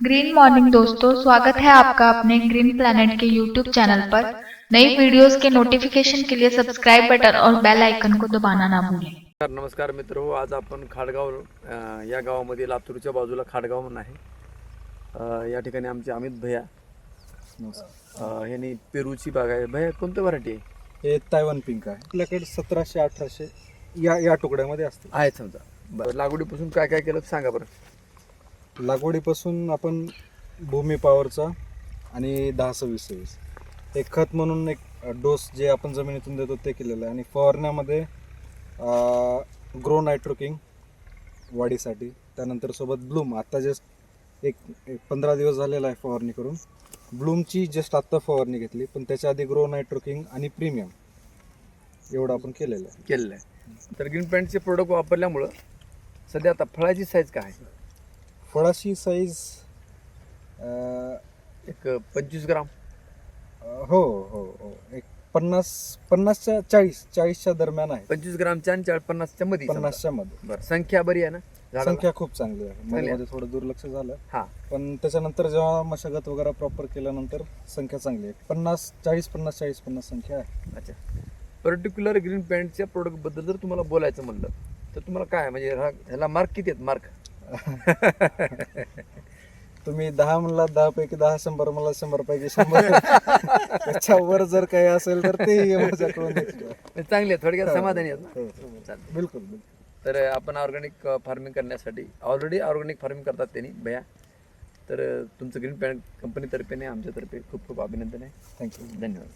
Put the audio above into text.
Green morning दोस्तों, स्वागत है आपका अपने ग्रीन प्लैनेट के यूट्यूब चैनल पर। नई वीडियोस के नोटिफिकेशन के लिए सब्सक्राइब बटन और बेल आइकन को दबाना ना भूलें। नमस्कार मित्र, आज आपण खाडगाव या गावामध्ये लातूरच्या बाजूला खाडगाव म्हणून आहे. या ठिकाणी आमचे अमित भैया यांनी पेरूची बाग आहे. भैया कोणती व्हरायटी आहे? हे तायवान पिंक आहे. आपल्याकडे 1700-1800 या तुकड्यामध्ये असते. आहे समजा. लागवडीपासून काय काय केलं सांगा बरं. लागवडीपासून आपण भूमी पॉवरचा आणि 10-26-26 एक खत म्हणून एक डोस जे आपण जमिनीतून देतो ते केलेलं आहे. आणि फवारण्यामध्ये ग्रो नायट्रोकिंग वाढीसाठी, त्यानंतर सोबत ब्लूम आता जस्ट एक 15 दिवस झालेला आहे फवारणी करून. ब्लूमची जस्ट आत्ता फवारणी घेतली, पण त्याच्या आधी ग्रो नायट्रोकिंग आणि प्रीमियम एवढं आपण केलेलं आहे. तर ग्रीन पॅन्टचे प्रोडक्ट वापरल्यामुळं सध्या आता फळाची साईज काय आहे? फळाची साईज एक 25 ग्राम. हो हो हो एक 50च्या 40च्या दरम्यान आहे. 25 ग्रामच्या आणि 50च्या मध्ये. 50च्या मध्ये. बरं, संख्या बरी आहे ना? संख्या खूप चांगली आहे. मध्ये थोडं दुर्लक्ष झालं, हां, पण त्याच्यानंतर जेव्हा मशागत वगैरे प्रॉपर केल्यानंतर संख्या चांगली आहे. 50-40-50-40-50 संख्या आहे. अच्छा. पर्टिक्युलर ग्रीन पॅन्टच्या प्रोडक्टबद्दल जर तुम्हाला बोलायचं म्हणलं तर तुम्हाला काय म्हणजे ह्याला मार्क किती आहेत? मार्क तुम्ही 10 म्हणला, 10 पैकी 10, 100 मला 100 पैकी 100. त्याच्यावर जर काही असेल तर ते माझ्याकडून चांगले आहेत, थोडक्यात समाधानी आहेत ना? चालेल. बिलकुल. तर आपण ऑर्गॅनिक फार्मिंग करण्यासाठी ऑलरेडी ऑर्गॅनिक फार्मिंग करतात त्यांनी भैया. तर तुमचं ग्रीन पॅन्ट कंपनीतर्फे आमच्यातर्फे खूप खूप अभिनंदन आहे. थँक्यू. धन्यवाद.